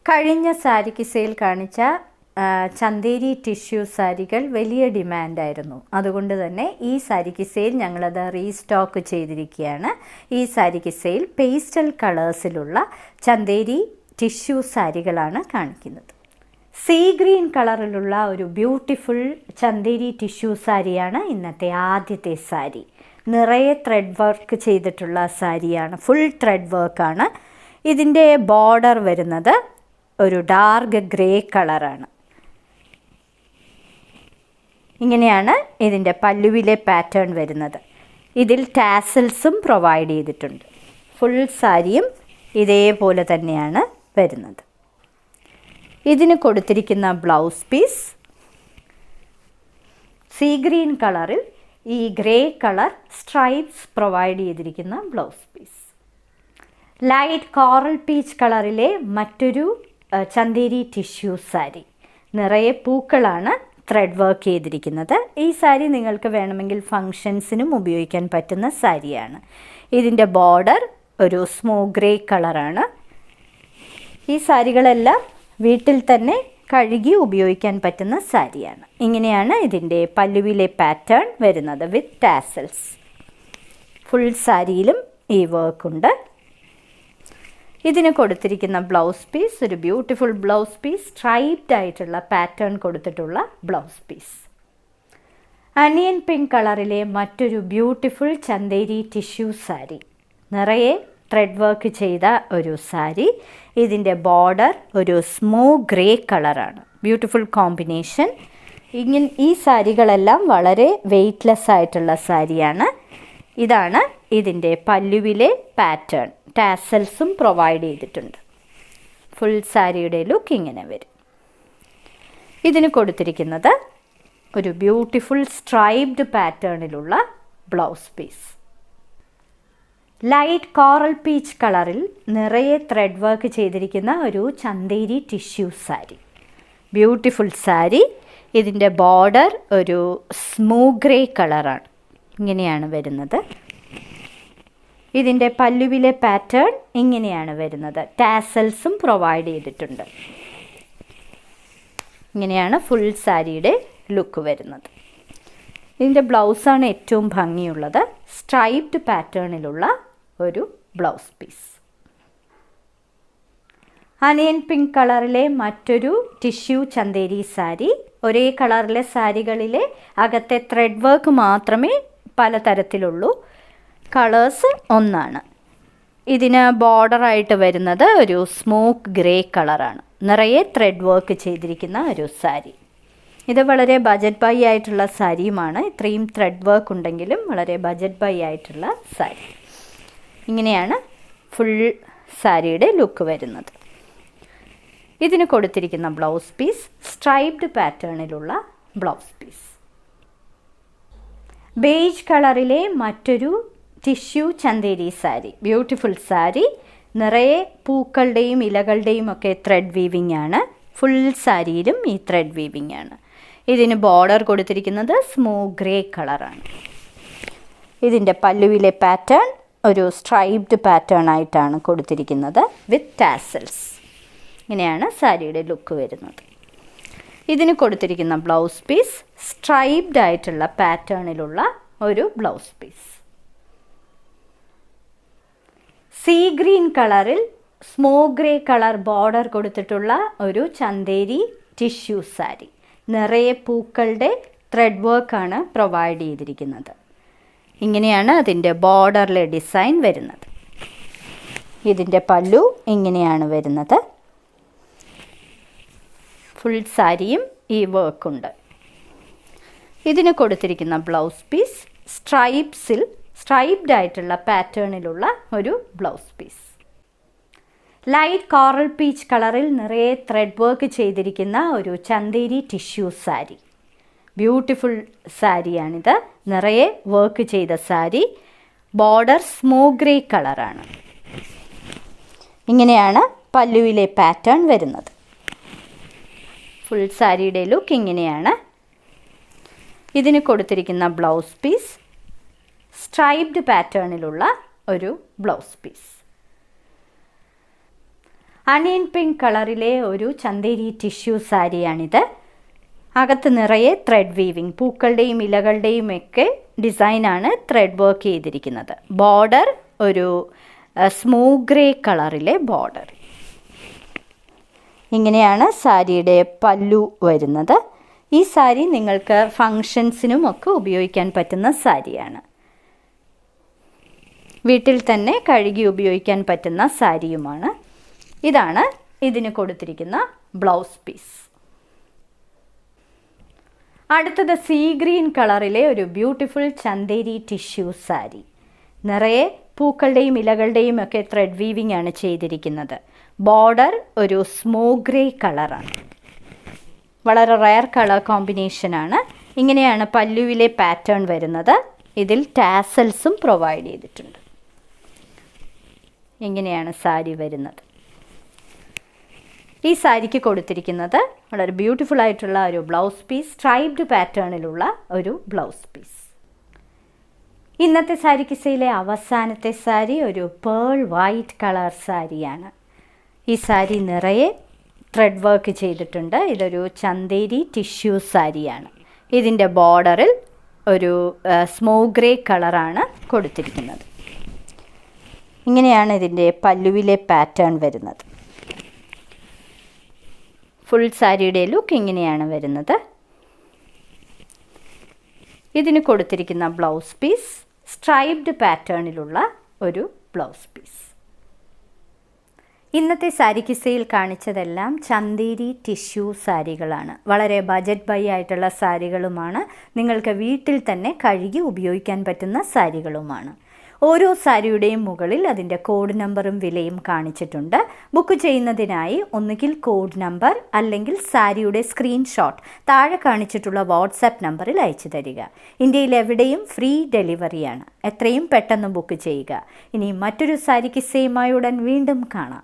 കഴിഞ്ഞ സാരിക്ക് സെയിൽ കാണിച്ച ചന്തേരി ടിഷ്യൂ സാരികൾ വലിയ ഡിമാൻഡായിരുന്നു. അതുകൊണ്ട് തന്നെ ഈ സാരിക്ക് സെയിൽ ഞങ്ങളത് റീസ്റ്റോക്ക് ചെയ്തിരിക്കുകയാണ്. ഈ സാരിക്ക് സെയിൽ പേസ്റ്റൽ കളേഴ്സിലുള്ള ചന്തേരി ടിഷ്യൂ സാരികളാണ് കാണിക്കുന്നത്. സീ ഗ്രീൻ കളറിലുള്ള ഒരു ബ്യൂട്ടിഫുൾ ചന്തേരി ടിഷ്യൂ സാരിയാണ് ഇന്നത്തെ ആദ്യത്തെ സാരി. നിറയെ ത്രെഡ് വർക്ക് ചെയ്തിട്ടുള്ള സാരിയാണ്, ഫുൾ ത്രെഡ് വർക്കാണ്. ഇതിൻ്റെ ബോർഡർ വരുന്നത് ഒരു ഡാർക്ക് ഗ്രേ കളറാണ്. ഇങ്ങനെയാണ് ഇതിൻ്റെ പല്ലുവിലെ പാറ്റേൺ വരുന്നത്. ഇതിൽ ടാസൽസും പ്രൊവൈഡ് ചെയ്തിട്ടുണ്ട്. ഫുൾ സാരിയും ഇതേപോലെ തന്നെയാണ് വരുന്നത്. ഇതിന് കൊടുത്തിരിക്കുന്ന ബ്ലൗസ് പീസ് സീ ഗ്രീൻ കളറിൽ ഈ ഗ്രേ കളർ സ്ട്രൈപ്സ് പ്രൊവൈഡ് ചെയ്തിരിക്കുന്ന blouse piece. Light coral peach കളറിലെ മറ്റൊരു ചന്തേരി ടിഷ്യൂ സാരി. നിറയെ പൂക്കളാണ് ത്രെഡ് വർക്ക് ചെയ്തിരിക്കുന്നത്. ഈ സാരി നിങ്ങൾക്ക് വേണമെങ്കിൽ ഫങ്ഷൻസിനും ഉപയോഗിക്കാൻ പറ്റുന്ന സാരിയാണ്. ഇതിൻ്റെ ബോർഡർ ഒരു സ്മോക്ക് ഗ്രേ കളറാണ്. ഈ സാരികളെല്ലാം വീട്ടിൽ തന്നെ കഴുകി ഉപയോഗിക്കാൻ പറ്റുന്ന സാരിയാണ്. ഇങ്ങനെയാണ് ഇതിൻ്റെ പല്ലുവിലെ പാറ്റേൺ വരുന്നത് വിത്ത് ടാസൽസ്. ഫുൾ സാരിയിലും ഈ വർക്കുണ്ട്. ഇതിന് കൊടുത്തിരിക്കുന്ന ബ്ലൗസ് പീസ് ഒരു ബ്യൂട്ടിഫുൾ ബ്ലൗസ് പീസ്, സ്ട്രൈപ്ഡ് ആയിട്ടുള്ള പാറ്റേൺ കൊടുത്തിട്ടുള്ള ബ്ലൗസ് പീസ്. അനിയൻ പിങ്ക് കളറിലെ മറ്റൊരു ബ്യൂട്ടിഫുൾ ചന്തേരി ടിഷ്യൂ സാരി. നിറയെ ത്രെഡ് വർക്ക് ചെയ്ത ഒരു സാരി. ഇതിൻ്റെ ബോർഡർ ഒരു സ്മോക്ക് ഗ്രേ കളറാണ്. Beautiful combination. ഈ സാരികളെല്ലാം വളരെ വെയ്റ്റ്ലെസ് ആയിട്ടുള്ള സാരിയാണ്. ഇതാണ് ഇതിൻ്റെ പല്ലുവിലെ പാറ്റേൺ. ടാസൽസും പ്രൊവൈഡ് ചെയ്തിട്ടുണ്ട്. ഫുൾ സാരിയുടെ ലുക്ക് ഇങ്ങനെ വരും. ഇതിന് കൊടുത്തിരിക്കുന്നത് ഒരു ബ്യൂട്ടിഫുൾ സ്ട്രൈപ്ഡ് പാറ്റേണിലുള്ള blouse piece. Light coral peach കളറിൽ നിറയെ ത്രെഡ് വർക്ക് ചെയ്തിരിക്കുന്ന ഒരു ചന്തേരി ടിഷ്യൂ സാരി. ബ്യൂട്ടിഫുൾ സാരി. ഇതിൻ്റെ ബോർഡർ ഒരു സ്മോക്ക് ഗ്രേ കളറാണ്. ഇങ്ങനെയാണ് വരുന്നത്. ഇതിൻ്റെ പല്ലുവിലെ പാറ്റേൺ ഇങ്ങനെയാണ് വരുന്നത്. ടാസൽസും പ്രൊവൈഡ് ചെയ്തിട്ടുണ്ട്. ഇങ്ങനെയാണ് ഫുൾ സാരിയുടെ ലുക്ക് വരുന്നത്. ഇതിൻ്റെ ബ്ലൗസാണ് ഏറ്റവും ഭംഗിയുള്ളത്. സ്ട്രൈപ്ഡ് പാറ്റേണിലുള്ള ഒരു ബ്ലൗസ് പീസ്. അനിയൻ പിങ്ക് കളറിലെ മറ്റൊരു ടിഷ്യൂ ചന്തേരി സാരി. ഒരേ കളറിലെ സാരികളിലെ അകത്തെ ത്രെഡ് വർക്ക് മാത്രമേ പലതരത്തിലുള്ളൂ. കളേഴ്സ് ഒന്നാണ്. ഇതിന് ബോർഡറായിട്ട് വരുന്നത് ഒരു സ്മോക്ക് ഗ്രേ കളറാണ്. നിറയെ ത്രെഡ് വർക്ക് ചെയ്തിരിക്കുന്ന ഒരു സാരി. ഇത് വളരെ ബജറ്റ് ബൈ ആയിട്ടുള്ള സാരിയുമാണ്. ഇത്രയും ത്രെഡ് വർക്ക് ഉണ്ടെങ്കിലും വളരെ ബജറ്റ് ബൈ ആയിട്ടുള്ള സാരി. ഇങ്ങനെയാണ് ഫുൾ സാരിയുടെ ലുക്ക് വരുന്നത്. ഇതിന് കൊടുത്തിരിക്കുന്ന ബ്ലൗസ് പീസ് സ്ട്രൈപ്ഡ് പാറ്റേണിലുള്ള ബ്ലൗസ് പീസ്. ബേജ് കളറിലെ മറ്റൊരു ടിഷ്യൂ ചന്തേരി സാരി. ബ്യൂട്ടിഫുൾ സാരി. നിറയെ പൂക്കളുടെയും ഇലകളുടെയും ഒക്കെ ത്രെഡ് വീവിംഗ് ആണ്. ഫുൾ സാരിയിലും ഈ ത്രെഡ് വീവിംഗ് ആണ്. ഇതിന് ബോർഡർ കൊടുത്തിരിക്കുന്നത് സ്മോക്ക് ഗ്രേ കളറാണ്. ഇതിൻ്റെ പല്ലുവിലെ പാറ്റേൺ ഒരു സ്ട്രൈപ്ഡ് പാറ്റേൺ ആയിട്ടാണ് കൊടുത്തിരിക്കുന്നത് വിത്ത് ടാസൽസ്. ഇങ്ങനെയാണ് സാരിയുടെ ലുക്ക് വരുന്നത്. ഇതിന് കൊടുത്തിരിക്കുന്ന ബ്ലൗസ് പീസ് സ്ട്രൈപ്ഡ് ആയിട്ടുള്ള പാറ്റേണിലുള്ള ഒരു ബ്ലൗസ് പീസ്. സീ ഗ്രീൻ കളറിൽ സ്മോക്ക് ഗ്രേ കളർ ബോർഡർ കൊടുത്തിട്ടുള്ള ഒരു ചന്തേരി ടിഷ്യൂ സാരി. നിറയെ പൂക്കളുടെ ത്രെഡ് വർക്കാണ് പ്രൊവൈഡ് ചെയ്തിരിക്കുന്നത്. ഇങ്ങനെയാണ് അതിൻ്റെ ബോർഡറിലെ ഡിസൈൻ വരുന്നത്. ഇതിൻ്റെ പല്ലു ഇങ്ങനെയാണ് വരുന്നത്. ഫുൾ സാരിയും ഈ വർക്കുണ്ട്. ഇതിന് കൊടുത്തിരിക്കുന്ന ബ്ലൗസ് പീസ് സ്ട്രൈപ്ഡ് ആയിട്ടുള്ള പാറ്റേണിലുള്ള ഒരു blouse piece. Light coral peach കളറിൽ നിറയെ ത്രെഡ് വർക്ക് ചെയ്തിരിക്കുന്ന ഒരു ചന്തേരി ടിഷ്യൂ സാരി. ബ്യൂട്ടിഫുൾ സാരിയാണിത്. നിറയെ വർക്ക് ചെയ്ത സാരി. ബോർഡർ സ്മോക്ക് ഗ്രേ കളറാണ്. ഇങ്ങനെയാണ് പല്ലുവിലെ പാറ്റേൺ വരുന്നത്. ഫുൾ സാരിയുടെ ലുക്ക് ഇങ്ങനെയാണ്. ഇതിന് കൊടുത്തിരിക്കുന്ന ബ്ലൗസ് പീസ് സ്ട്രൈപ്ഡ് പാറ്റേണിലുള്ള ഒരു ബ്ലൗസ് പീസ്. അണിയൻ പിങ്ക് കളറിലെ ഒരു ചന്തേരി ടിഷ്യൂ സാരിയാണിത്. അകത്ത് നിറയെ ത്രെഡ് വീവിങ്, പൂക്കളുടെയും ഇലകളുടെയും ഒക്കെ ഡിസൈനാണ് ത്രെഡ് വർക്ക് ചെയ്തിരിക്കുന്നത്. ബോർഡർ ഒരു സ്മൂത്ത് ഗ്രേ കളറിലെ ബോർഡർ. ഇങ്ങനെയാണ് സാരിയുടെ പല്ലു വരുന്നത്. ഈ സാരി നിങ്ങൾക്ക് ഫങ്ഷൻസിനും ഒക്കെ ഉപയോഗിക്കാൻ പറ്റുന്ന സാരിയാണ്. വീട്ടിൽ തന്നെ കഴുകി ഉപയോഗിക്കാൻ പറ്റുന്ന സാരിയുമാണ്. ഇതാണ് ഇതിന് കൊടുത്തിരിക്കുന്ന ബ്ലൗസ് പീസ്. അടുത്തത് സീ ഗ്രീൻ കളറിലെ ഒരു ബ്യൂട്ടിഫുൾ ചന്തേരി ടിഷ്യൂ സാരി. നിറയെ പൂക്കളുടെയും ഇലകളുടെയും ഒക്കെ ത്രെഡ് വീവിംഗ് ആണ് ചെയ്തിരിക്കുന്നത്. ബോർഡർ ഒരു സ്മോക്ക് ഗ്രേ കളറാണ്. വളരെ റയർ കളർ കോമ്പിനേഷനാണ്. ഇങ്ങനെയാണ് പല്ലുവിലെ പാറ്റേൺ വരുന്നത്. ഇതിൽ ടാസൽസും പ്രൊവൈഡ് ചെയ്തിട്ടുണ്ട്. ഇങ്ങനെയാണ് സാരി വരുന്നത്. ഈ സാരിക്ക് കൊടുത്തിരിക്കുന്നത് വളരെ ബ്യൂട്ടിഫുൾ ആയിട്ടുള്ള ഒരു ബ്ലൗസ് പീസ്, സ്ട്രൈപ്ഡ് പാറ്റേണിലുള്ള ഒരു ബ്ലൗസ് പീസ്. ഇന്നത്തെ സാരി കിസയിലെ അവസാനത്തെ സാരി ഒരു പേൾ വൈറ്റ് കളർ സാരിയാണ്. ഈ സാരി നിറയെ ത്രെഡ് വർക്ക് ചെയ്തിട്ടുണ്ട്. ഇതൊരു ചന്തേരി ടിഷ്യൂ സാരിയാണ്. ഇതിൻ്റെ ബോർഡറിൽ ഒരു സ്മോക്ക് ഗ്രേ കളറാണ് കൊടുത്തിരിക്കുന്നത്. ഇങ്ങനെയാണ് ഇതിൻ്റെ പല്ലുവിലെ പാറ്റേൺ വരുന്നത്. ഫുൾ സാരിയുടെ ലുക്ക് ഇങ്ങനെയാണ് വരുന്നത്. ഇതിന് കൊടുത്തിരിക്കുന്ന ബ്ലൗസ് പീസ് സ്ട്രൈപ്ഡ് പാറ്റേണിലുള്ള ഒരു ബ്ലൗസ് പീസ്. ഇന്നത്തെ സാരി കിസയിൽ കാണിച്ചതെല്ലാം ചന്തേരി ടിഷ്യൂ സാരികളാണ്. വളരെ ബജറ്റ് ബൈ ആയിട്ടുള്ള സാരികളുമാണ്. നിങ്ങൾക്ക് വീട്ടിൽ തന്നെ കഴുകി ഉപയോഗിക്കാൻ പറ്റുന്ന സാരികളുമാണ്. ഓരോ സാരിയുടെയും മുകളിൽ അതിൻ്റെ കോഡ് നമ്പറും വിലയും കാണിച്ചിട്ടുണ്ട്. ബുക്ക് ചെയ്യുന്നതിനായി ഒന്നുകിൽ കോഡ് നമ്പർ അല്ലെങ്കിൽ സാരിയുടെ സ്ക്രീൻഷോട്ട് താഴെ കാണിച്ചിട്ടുള്ള വാട്സാപ്പ് നമ്പറിൽ അയച്ചു തരിക. ഇന്ത്യയിൽ എവിടെയും ഫ്രീ ഡെലിവറിയാണ്. എത്രയും പെട്ടെന്ന് ബുക്ക് ചെയ്യുക. ഇനി മറ്റൊരു സാരി കിസ്സയുമായി ഉടൻ വീണ്ടും കാണാം.